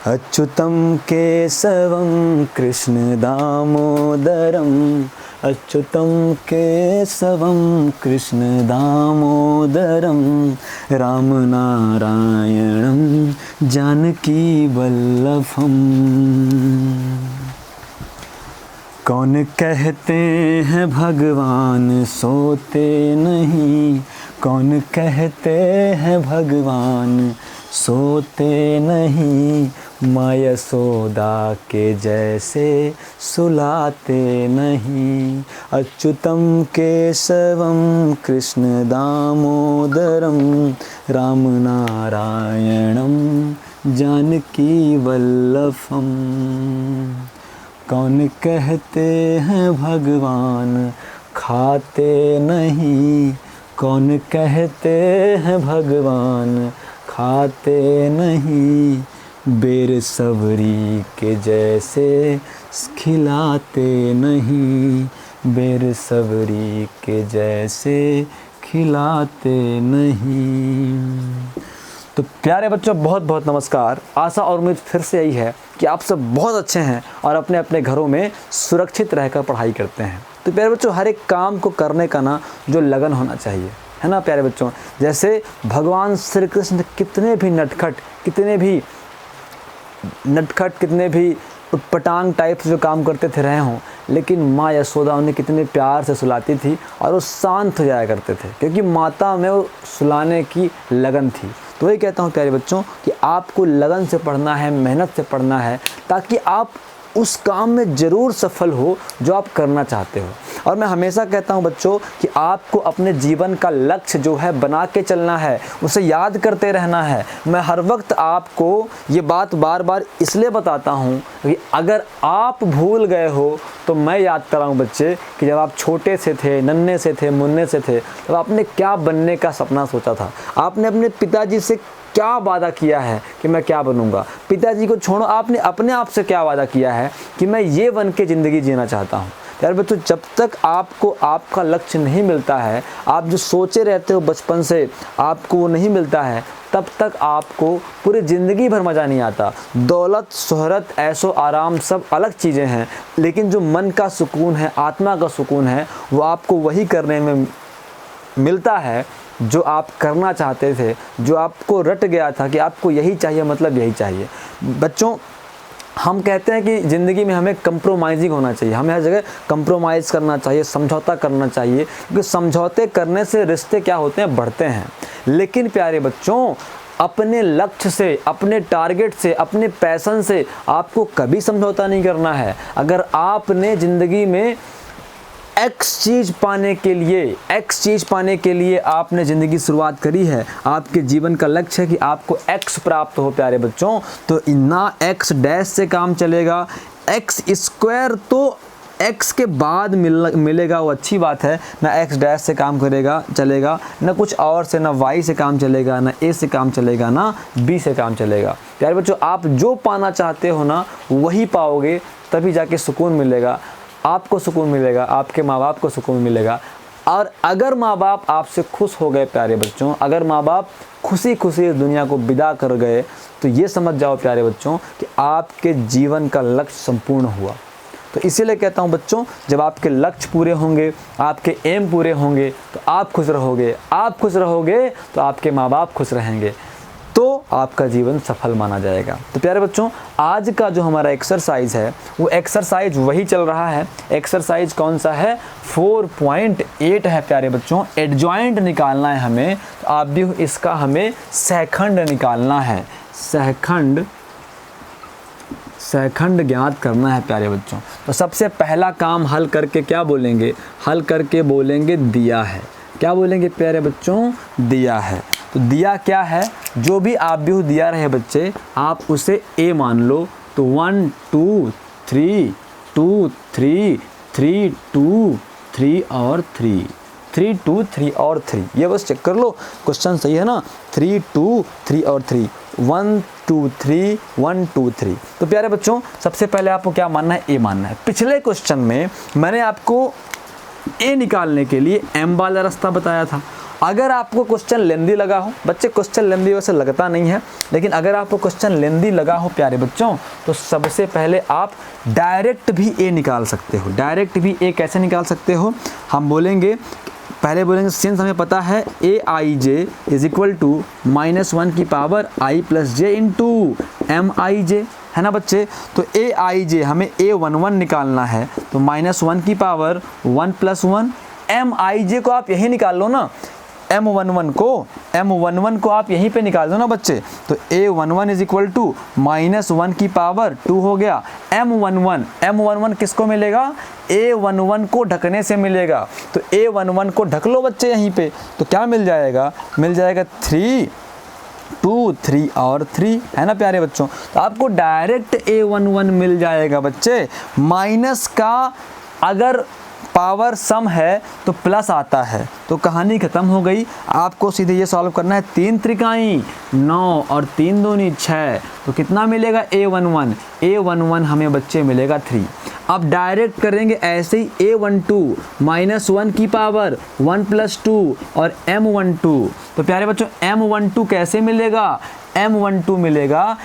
अच्युतं केशवं कृष्ण दामोदरम, अच्युतं केशवं कृष्ण दामोदरम, राम नारायणं जानकी वल्लभम। कौन कहते हैं भगवान सोते नहीं, कौन कहते हैं भगवान सोते नहीं, माँ यशोदा के जैसे सुलाते नहीं। अच्युतं केशवं कृष्ण दामोदरम, राम नारायणं जानकी वल्लभम। कौन कहते हैं भगवान खाते नहीं, कौन कहते हैं भगवान खाते नहीं, बेर सबरी के जैसे खिलाते नहीं, बेर सबरी के जैसे खिलाते नहीं। तो प्यारे बच्चों, बहुत बहुत नमस्कार। आशा और उम्मीद फिर से यही है कि आप सब बहुत अच्छे हैं और अपने अपने घरों में सुरक्षित रहकर पढ़ाई करते हैं। तो प्यारे बच्चों, हर एक काम को करने का ना जो लगन होना चाहिए, है ना प्यारे बच्चों। जैसे भगवान श्री कृष्ण कितने भी नटखट, कितने भी उटपटांग टाइप से जो काम करते थे रहे हों, लेकिन माँ यशोदा उन्हें कितने प्यार से सुलाती थी और वो शांत हो जाया करते थे, क्योंकि माता में वो सुलाने की लगन थी। तो वही कहता हूँ प्यारे बच्चों कि आपको लगन से पढ़ना है, मेहनत से पढ़ना है, ताकि आप उस काम में ज़रूर सफल हो जो आप करना चाहते हो। और मैं हमेशा कहता हूं बच्चों कि आपको अपने जीवन का लक्ष्य जो है बना के चलना है, उसे याद करते रहना है। मैं हर वक्त आपको ये बात बार बार इसलिए बताता हूं कि अगर आप भूल गए हो तो मैं याद कराऊं बच्चे कि जब आप छोटे से थे, नन्हे से थे, मुन्ने से थे, तब आपने क्या बनने का सपना सोचा था। आपने अपने पिताजी से क्या वादा किया है कि मैं क्या बनूंगा। पिताजी को छोड़ो, आपने अपने आप से क्या वादा किया है कि मैं ये बन के ज़िंदगी जीना चाहता हूँ। यार बच्चों, जब तक आपको आपका लक्ष्य नहीं मिलता है, आप जो सोचे रहते हो बचपन से आपको वो नहीं मिलता है, तब तक आपको पूरी ज़िंदगी भर मज़ा नहीं आता। दौलत, शोहरत, ऐशो आराम सब अलग चीज़ें हैं, लेकिन जो मन का सुकून है, आत्मा का सुकून है, वो आपको वही करने में मिलता है जो आप करना चाहते थे, जो आपको रट गया था कि आपको यही चाहिए, मतलब यही चाहिए। बच्चों, हम कहते हैं कि ज़िंदगी में हमें कंप्रोमाइज़िंग होना चाहिए, हमें हर जगह कंप्रोमाइज़ करना चाहिए, समझौता करना चाहिए, क्योंकि समझौते करने से रिश्ते क्या होते हैं, बढ़ते हैं। लेकिन प्यारे बच्चों, अपने लक्ष्य से, अपने टारगेट से, अपने पैशन से आपको कभी समझौता नहीं करना है। अगर आपने ज़िंदगी में एक्स चीज़ पाने के लिए आपने ज़िंदगी शुरुआत करी है, आपके जीवन का लक्ष्य है कि आपको एक्स प्राप्त हो प्यारे बच्चों, तो ना एक्स डैश से काम चलेगा। एक्स स्क्वायर तो एक्स के बाद मिलेगा, वो अच्छी बात है, ना एक्स डैश से काम चलेगा, ना कुछ और से, ना वाई से काम चलेगा, ना ए से काम चलेगा, ना बी से काम चलेगा। प्यारे बच्चों, आप जो पाना चाहते हो ना वही पाओगे, तभी जाके सुकून मिलेगा, आपको सुकून मिलेगा, आपके माँ बाप को सुकून मिलेगा। और अगर माँ बाप आपसे खुश हो गए प्यारे बच्चों, अगर माँ बाप खुशी खुशी इस दुनिया को विदा कर गए, तो ये समझ जाओ प्यारे बच्चों कि आपके जीवन का लक्ष्य संपूर्ण हुआ। तो इसीलिए कहता हूँ बच्चों, जब आपके लक्ष्य पूरे होंगे, आपके एम पूरे होंगे, तो आप खुश रहोगे, आप खुश रहोगे तो आपके माँ बाप खुश रहेंगे, तो आपका जीवन सफल माना जाएगा। तो प्यारे बच्चों, आज का जो हमारा एक्सरसाइज है वो एक्सरसाइज वही चल रहा है। एक्सरसाइज कौन सा है, 4.8 है प्यारे बच्चों। एडजॉइंट निकालना है हमें, तो आप भी इसका हमें सहखंड निकालना है, सहखंड ज्ञात करना है प्यारे बच्चों। तो सबसे पहला काम हल करके क्या बोलेंगे, हल करके बोलेंगे दिया है। क्या बोलेंगे प्यारे बच्चों, दिया है। तो दिया क्या है, जो भी आप भी दिया रहे बच्चे, आप उसे ए मान लो। तो 1 2 3 2 3 3 2 3 और 3 3 2 3 और 3, ये बस चेक कर लो, क्वेश्चन सही है ना। 3 2 3 और 3, 1 2 3 1 2 3। तो प्यारे बच्चों, सबसे पहले आपको क्या मानना है, ए मानना है। पिछले क्वेश्चन में मैंने आपको ए निकालने के लिए एम वाला रास्ता बताया था, अगर आपको क्वेश्चन लेंदी लगा हो, बच्चे क्वेश्चन लेंदी वैसे लगता नहीं है, लेकिन अगर आपको क्वेश्चन लेंदी लगा हो प्यारे बच्चों, तो सबसे पहले आप डायरेक्ट भी ए निकाल सकते हो। डायरेक्ट भी ए कैसे निकाल सकते हो, हम बोलेंगे, पहले बोलेंगे सिंस हमें पता है ए आई जे इज इक्वल टू -1 की पावर आई प्लस जे इंटू एम आई जे, है ना बच्चे। तो ए आई जे हमें A11 निकालना है, तो -1 की पावर 1 + 1, एम आई जे को आप यही निकाल लो ना, M11 को आप यहीं पे निकाल दो ना बच्चे। तो A11 इज इक्वल टू -1 की पावर 2 हो गया। M11 किसको मिलेगा, A11 को ढकने से मिलेगा। तो A11 को ढक लो बच्चे यहीं पे, तो क्या मिल जाएगा, मिल जाएगा 3, 2, 3 और 3, है ना प्यारे बच्चों। तो आपको डायरेक्ट A11 मिल जाएगा बच्चे। माइनस का अगर पावर सम है तो प्लस आता है, तो कहानी खत्म हो गई। आपको सीधे ये सॉल्व करना है, 3 त्रिकाई 9 और 3 दूनी 6, तो कितना मिलेगा A11 हमें बच्चे मिलेगा 3। अब डायरेक्ट करेंगे ऐसे ही A12 -1 की पावर 1 + 2 और M12। तो प्यारे बच्चों M12 कैसे मिलेगा, M12 मिलेगा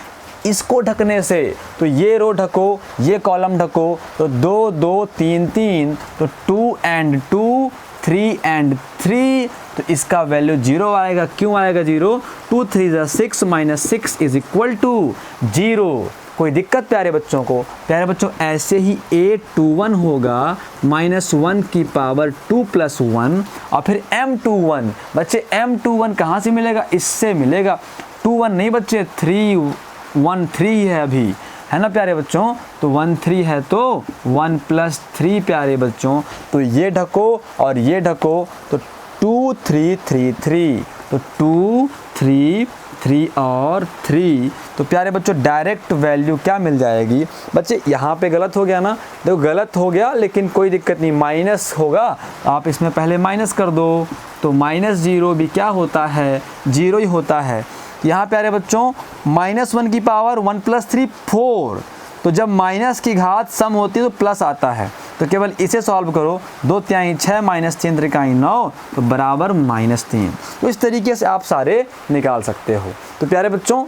इसको ढकने से। तो ये रो ढको, ये कॉलम ढको, तो 2 2 3 3, तो 2 and 2 3 and 3, तो इसका वैल्यू 0 आएगा। क्यों आएगा 0, 2 3 6 -6 इज इक्वल टू 0। कोई दिक्कत प्यारे बच्चों को, प्यारे बच्चों ऐसे ही A21 होगा -1 की पावर 2 + 1 और फिर M21। बच्चे M21 कहाँ से मिलेगा, इससे मिलेगा। 21 नहीं बच्चे, 3 है अभी, है ना प्यारे बच्चों। तो 1 3 है तो 1 + 3 प्यारे बच्चों। तो ये ढको और ये ढको, तो 2 3 3 3, तो 2 3 3 और 3। तो प्यारे बच्चों डायरेक्ट वैल्यू क्या मिल जाएगी बच्चे, यहाँ पे गलत हो गया ना, देखो गलत हो गया लेकिन कोई दिक्कत नहीं, माइनस होगा, आप इसमें पहले माइनस कर दो। तो -0 भी क्या होता है, 0 ही होता है। यहाँ प्यारे बच्चों -1 की पावर 1 + 3 4, तो जब माइनस की घात सम होती है तो प्लस आता है। तो केवल इसे सॉल्व करो, 2 तिहाई 6 -3 त्रिकाई 9, तो बराबर -3। तो इस तरीके से आप सारे निकाल सकते हो। तो प्यारे बच्चों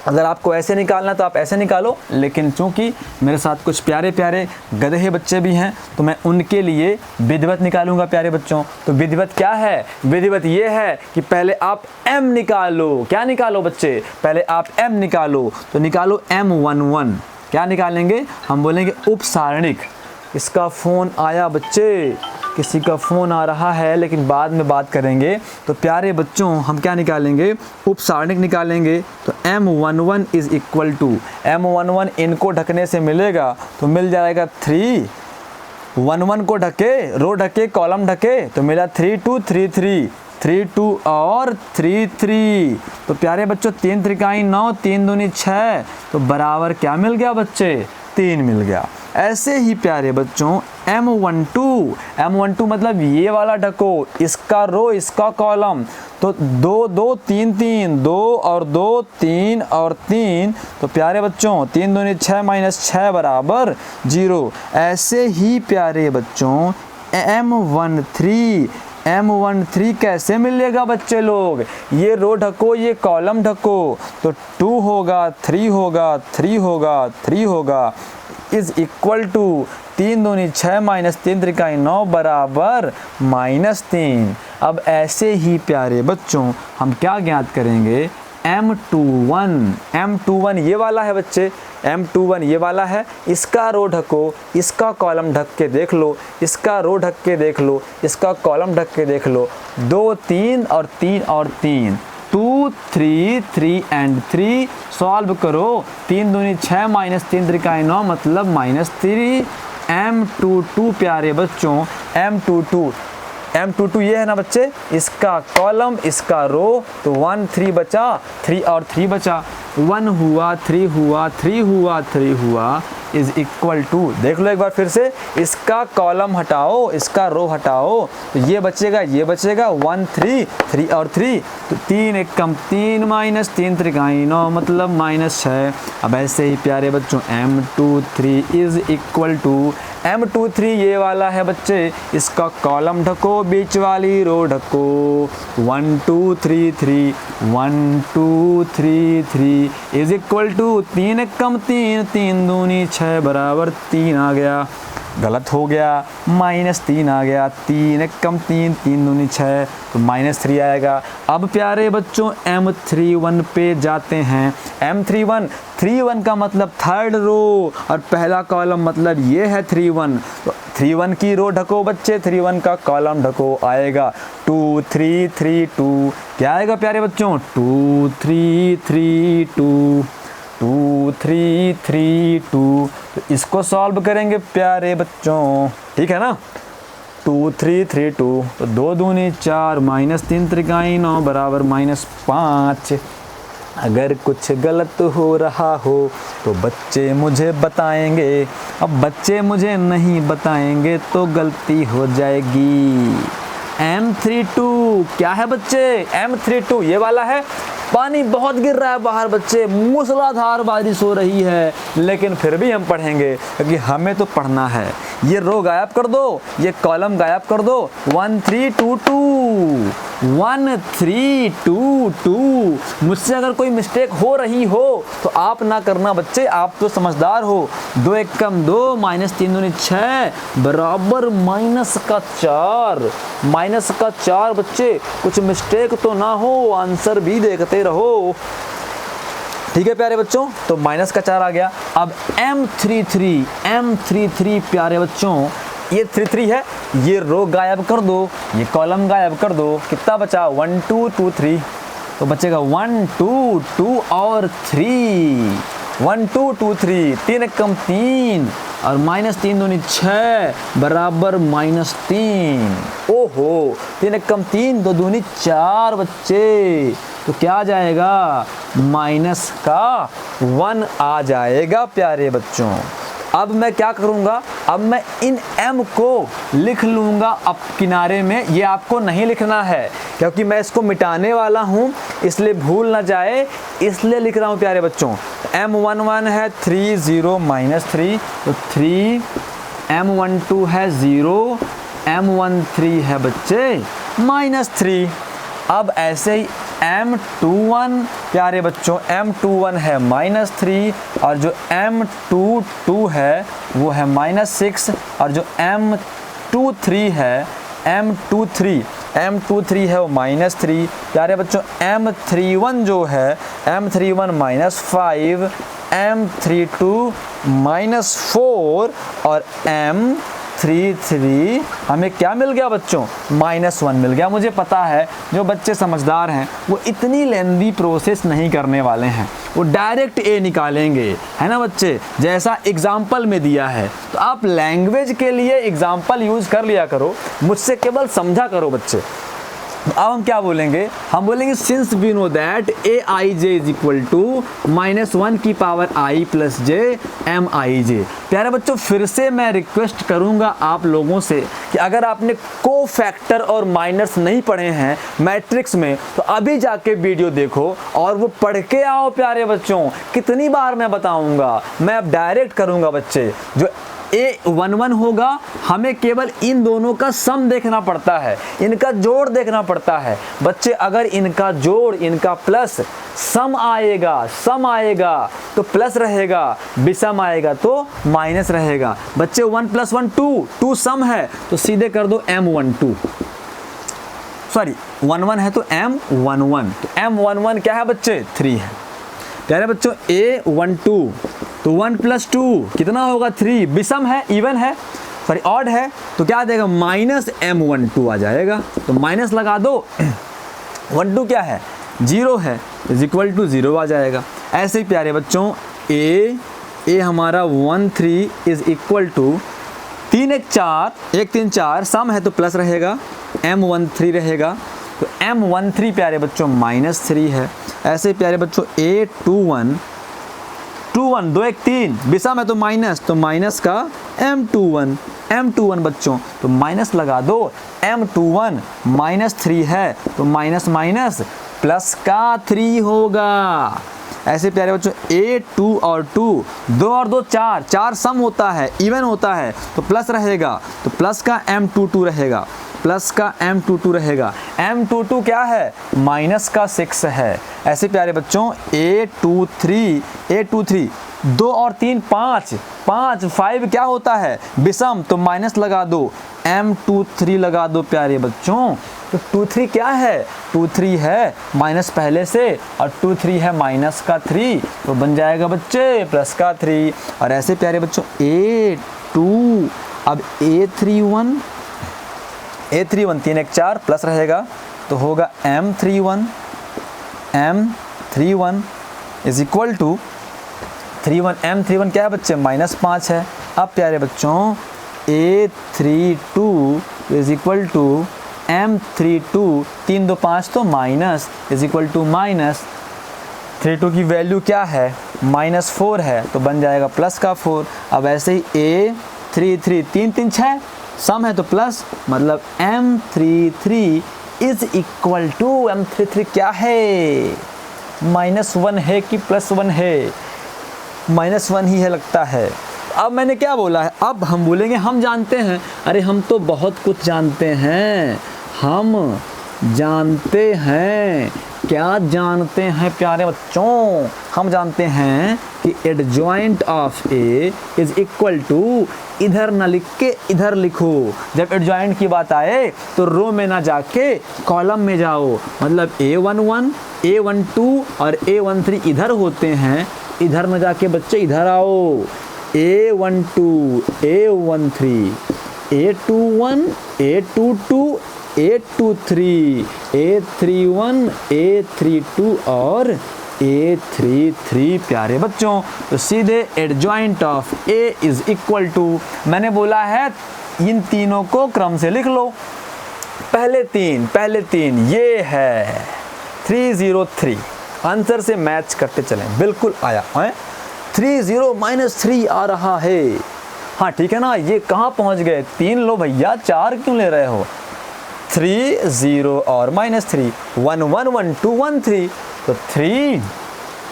अगर आपको ऐसे निकालना तो आप ऐसे निकालो, लेकिन चूंकि मेरे साथ कुछ प्यारे प्यारे गधे बच्चे भी हैं तो मैं उनके लिए विधिवत निकालूंगा प्यारे बच्चों। तो विधिवत क्या है, विधिवत ये है कि पहले आप M निकालो। क्या निकालो बच्चे, पहले आप M निकालो। तो निकालो M11, क्या निकालेंगे, हम बोलेंगे उपसारणिक। इसका फ़ोन आया बच्चे, किसी का फ़ोन आ रहा है, लेकिन बाद में बात करेंगे। तो प्यारे बच्चों हम क्या निकालेंगे, उपसारणिक निकालेंगे। तो M11 is equal to, M11 इनको ढकने से मिलेगा, तो मिल जाएगा 3, 11 को ढके, रो ढके, कॉलम ढके, तो मिला 3 2 3 3, 3 2 और 3 3। तो प्यारे बच्चों 3 त्रिकाई 9, 3 दूनी 6, तो बराबर क्या मिल गया बच्चे, 3 मिल गया। ऐसे ही प्यारे बच्चों M12 मतलब ये वाला ढको, इसका रो इसका कॉलम, तो 2 2 3 3, 2 और 2 3 और 3, तो प्यारे बच्चों 3 दूनी 6 -6 बराबर 0। ऐसे ही प्यारे बच्चों M13 कैसे मिलेगा बच्चे लोग, ये रो ढको, ये कॉलम ढको, तो 2 होगा, 3 होगा, 3 होगा, 3 होगा, इज इक्वल टू 3 दूनी 6 -3 त्रिकाई 9 बराबर -3। अब ऐसे ही प्यारे बच्चों हम क्या ज्ञात करेंगे, M21 ये वाला है बच्चे, M21 ये वाला है, इसका रो ढको, इसका कॉलम ढक के देख लो, इसका रो ढक के देख लो, इसका कॉलम ढक के देख लो, 2 3 और 3 और 3, 2 3 3 and 3 सॉल्व करो, 3 दूनी 6 -3 त्रिकाई 9 मतलब -3। M22 प्यारे बच्चों M22 ये है ना बच्चे, इसका कॉलम इसका रो, तो 1 3 बचा, 3 और 3 बचा, 1 हुआ, 3 हुआ, 3 हुआ, 3 हुआ, इज इक्वल टू, देख लो एक बार फिर से, इसका कॉलम हटाओ, इसका रो हटाओ, तो ये बचेगा 1 3 3 और 3, तो 3 एक कम 3 माइनस 3 त्रिकाई 9 मतलब -6। अब ऐसे ही प्यारे बच्चों M23 is equal to, M23 ये वाला है बच्चे, इसका कॉलम ढको, बीच वाली रो ढको, 1 2 3 3 1 2 3 3 इज इक्वल टू 3 एक कम 3 3 दूनी 6 बराबर 3 आ गया, गलत हो गया, -3 आ गया, 3 एक कम 3 3 दूनी 6 तो -3 आएगा। अब प्यारे बच्चों M31 पे जाते हैं। M31 31 का मतलब थर्ड रो और पहला कॉलम मतलब ये है 31, तो 31 की रो ढको बच्चे, 31 का कॉलम ढको, आएगा 2 3 3 2, क्या आएगा प्यारे बच्चों 2 3 3 2 2 3 3 2, तो इसको सॉल्व करेंगे प्यारे बच्चों, ठीक है ना, 2 3 3 2, तो 2 दूनी 4 -3 त्रिकाई 9 बराबर -5। अगर कुछ गलत हो रहा हो तो बच्चे मुझे बताएंगे, अब बच्चे मुझे नहीं बताएंगे तो गलती हो जाएगी। M32 क्या है बच्चे, M32 ये वाला है। पानी बहुत गिर रहा है बाहर बच्चे, मूसलाधार बारिश हो रही है, लेकिन फिर भी हम पढ़ेंगे क्योंकि हमें तो पढ़ना है। ये रो गायब कर दो, ये कॉलम गायब कर दो, 1 3 2 2 1 3 2 2। मुझसे अगर कोई मिस्टेक हो रही हो तो आप ना करना बच्चे, आप तो समझदार हो। 2 एक कम 2 -3 दूनी 6 बराबर -4, -4 बच्चे, कुछ मिस्टेक तो ना हो, आंसर भी देखते रहो, ठीक है प्यारे बच्चों। तो -4 आ गया। अब M33 प्यारे बच्चों, ये 33 है, ये रो गायब कर दो, ये कॉलम गायब कर दो, कितना बचा 1 2 2 3, तो बचेगा 1 2 2 और 3, 1 2 2 3, 3 एक कम 3 और -3 दूनी 6 बराबर -3। ओहो, 3 एक कम 3 2 दूनी 4 बच्चे, तो क्या आ जाएगा -1 आ जाएगा प्यारे बच्चों। अब मैं क्या करूँगा, अब मैं इन m को लिख लूँगा अब किनारे में, ये आपको नहीं लिखना है क्योंकि मैं इसको मिटाने वाला हूँ, इसलिए भूल ना जाए, इसलिए लिख रहा हूँ प्यारे बच्चों। M11 है 3 0 -3, तो 3, M12 है 0, M13 है बच्चे -3। अब ऐसे ही M21 प्यारे बच्चों, M21 है -3 और जो M22 है वो है -6 और जो M23 है M23 है वो -3 प्यारे बच्चों। M31 जो है M31 -5, M32 -4 और M33 हमें क्या मिल गया बच्चों, -1 मिल गया। मुझे पता है जो बच्चे समझदार हैं वो इतनी लेंदी प्रोसेस नहीं करने वाले हैं, वो डायरेक्ट ए निकालेंगे, है ना बच्चे, जैसा एग्जाम्पल में दिया है। तो आप लैंग्वेज के लिए एग्जाम्पल यूज़ कर लिया करो, मुझसे केवल समझा करो बच्चे। अब हम क्या बोलेंगे, हम बोलेंगे since we know that aij is equal to -1 की power i plus j mij। प्यारे बच्चों फिर से मैं रिक्वेस्ट करूंगा आप लोगों से कि अगर आपने को फैक्टर और माइनस नहीं पढ़े हैं मैट्रिक्स में तो अभी जाके वीडियो देखो और वो पढ़ के आओ प्यारे बच्चों। कितनी बार मैं बताऊंगा, मैं अब डायरेक्ट करूंगा बच्चे। जो A11 होगा हमें केवल इन दोनों का सम देखना पड़ता है, इनका जोड़ देखना पड़ता है बच्चे। अगर इनका जोड़, इनका प्लस सम आएगा तो प्लस रहेगा, विषम आएगा तो माइनस रहेगा बच्चे। 1 + 1 2 सम है तो सीधे कर दो M12, सॉरी 11 है तो M11, तो M11 क्या है बच्चे 3 है प्यारे बच्चों। A12 तो 1 + 2 कितना होगा 3, विषम है, इवन है, सॉरी ऑड है, तो क्या देगा -M12 आ जाएगा, तो माइनस लगा दो। 12 क्या है 0 है, इज इक्वल टू 0 आ जाएगा। ऐसे ही प्यारे बच्चों A हमारा 1 3 इज इक्वल टू 3 1 4, 1 3 4 सम है तो प्लस रहेगा, M13 रहेगा, तो M13 प्यारे बच्चों -3 है। ऐसे प्यारे बच्चों A21 2 1 2 1 3, विषम है तो माइनस, तो माइनस का M21 बच्चों, तो माइनस लगा दो, M21 -3 है तो माइनस माइनस प्लस का 3 होगा। ऐसे प्यारे बच्चों A 2 और 2, 2 और 2 4, 4 सम होता है, इवन होता है तो प्लस रहेगा, तो प्लस का M22 रहेगा, प्लस का M22 रहेगा। M22 क्या है? माइनस का 6 है। ऐसे प्यारे बच्चों A23 2 और 3 5, 5 क्या होता है? विषम, तो माइनस लगा दो, M23 लगा दो प्यारे बच्चों। तो 23 क्या है? 23 है माइनस पहले से और 23 है माइनस का 3, तो बन जाएगा बच्चे प्लस का 3। और ऐसे प्यारे बच्चों A2, अब A31 3 1 4 प्लस रहेगा तो होगा M31 is equal to 31, M31 क्या है बच्चे? -5 है। अब प्यारे बच्चों A32 is equal to M32, 3 2 5 तो minus is equal to minus 32 की वैल्यू क्या है? -4 है तो बन जाएगा प्लस का 4। अब ऐसे ही A33 3 3 6 सम है तो प्लस, मतलब M33 is equal to M33 क्या है? -1 है कि +1 है? -1 ही है लगता है। अब मैंने क्या बोला है? अब हम बोलेंगे हम जानते हैं। अरे हम तो बहुत कुछ जानते हैं, हम जानते हैं। क्या जानते हैं प्यारे बच्चों? हम जानते हैं कि adjoint of A is equal to, इधर ना लिख के इधर लिखो। जब एडजॉइंट की बात आए तो रो में ना जाके कॉलम में जाओ, मतलब A11 A12 और A13 इधर होते हैं, इधर न जाके बच्चे इधर आओ। A12 A13 A21 A22 A23 A31 A32 और A33 प्यारे बच्चों। तो सीधे adjoint of A is equal to, मैंने बोला है इन तीनों को क्रम से लिख लो। पहले तीन ये है 303, आंसर से मैच करते चलें। बिल्कुल आया है 30 -3 आ रहा है। हाँ ठीक है ना, ये कहाँ पहुँच गए? 3 लो भैया, 4 क्यों ले रहे हो? 3 0 और -3, 1 1 1 2 1 3, तो 3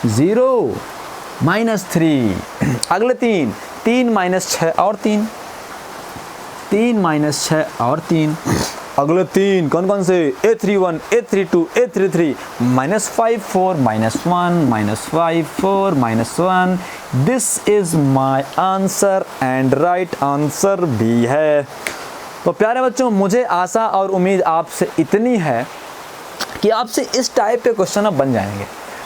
0 -3। अगले 3 -6 और 3 और 3। अगले 3 कौन कौन से? A31 A32 A33 -5 4 -1 -5 4 -1। This is my answer and right answer भी है। तो प्यारे बच्चों, मुझे आशा और उम्मीद आपसे इतनी है कि आपसे इस टाइप के क्वेश्चन अब बन जाएंगे,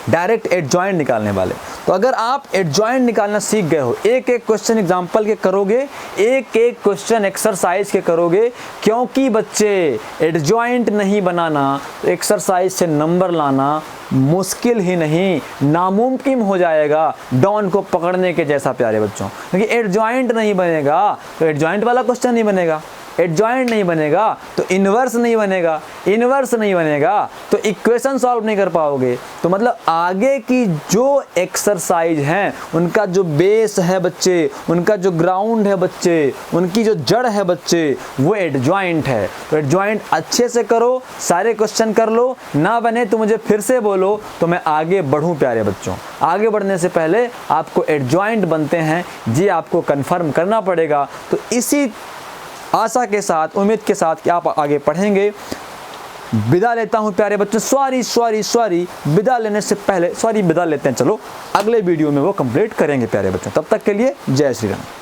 डायरेक्ट एडजॉइंट निकालने वाले। तो अगर आप एडजॉइंट निकालना सीख गए हो, एक एक क्वेश्चन एग्जाम्पल के करोगे, एक एक क्वेश्चन एक्सरसाइज के करोगे, क्योंकि बच्चे एडजॉइंट नहीं बनाना, एक्सरसाइज से नंबर लाना मुश्किल ही नहीं नामुमकिन हो जाएगा, डॉन को पकड़ने के जैसा प्यारे बच्चों। क्योंकि एडजॉइंट नहीं बनेगा तो एडजॉइंट वाला क्वेश्चन नहीं बनेगा, एडजॉइंट नहीं बनेगा तो इन्वर्स नहीं बनेगा, इन्वर्स नहीं बनेगा तो इक्वेशन सॉल्व नहीं कर पाओगे। तो मतलब आगे की जो एक्सरसाइज हैं उनका जो बेस है बच्चे, उनका जो ग्राउंड है बच्चे, उनकी जो जड़ है बच्चे, वो एडजॉइंट है। तो एडजॉइंट अच्छे से करो, सारे क्वेश्चन कर लो, ना बने तो मुझे फिर से बोलो तो मैं आगे बढ़ूँ प्यारे बच्चों। आगे बढ़ने से पहले आपको एडजॉइंट बनते हैं जी, आपको कन्फर्म करना पड़ेगा। तो इसी आशा के साथ, उम्मीद के साथ कि आप आगे पढ़ेंगे, विदा लेता हूं प्यारे बच्चों। सॉरी विदा लेने से पहले विदा लेते हैं, चलो अगले वीडियो में वो कंप्लीट करेंगे प्यारे बच्चों। तब तक के लिए जय श्री राम।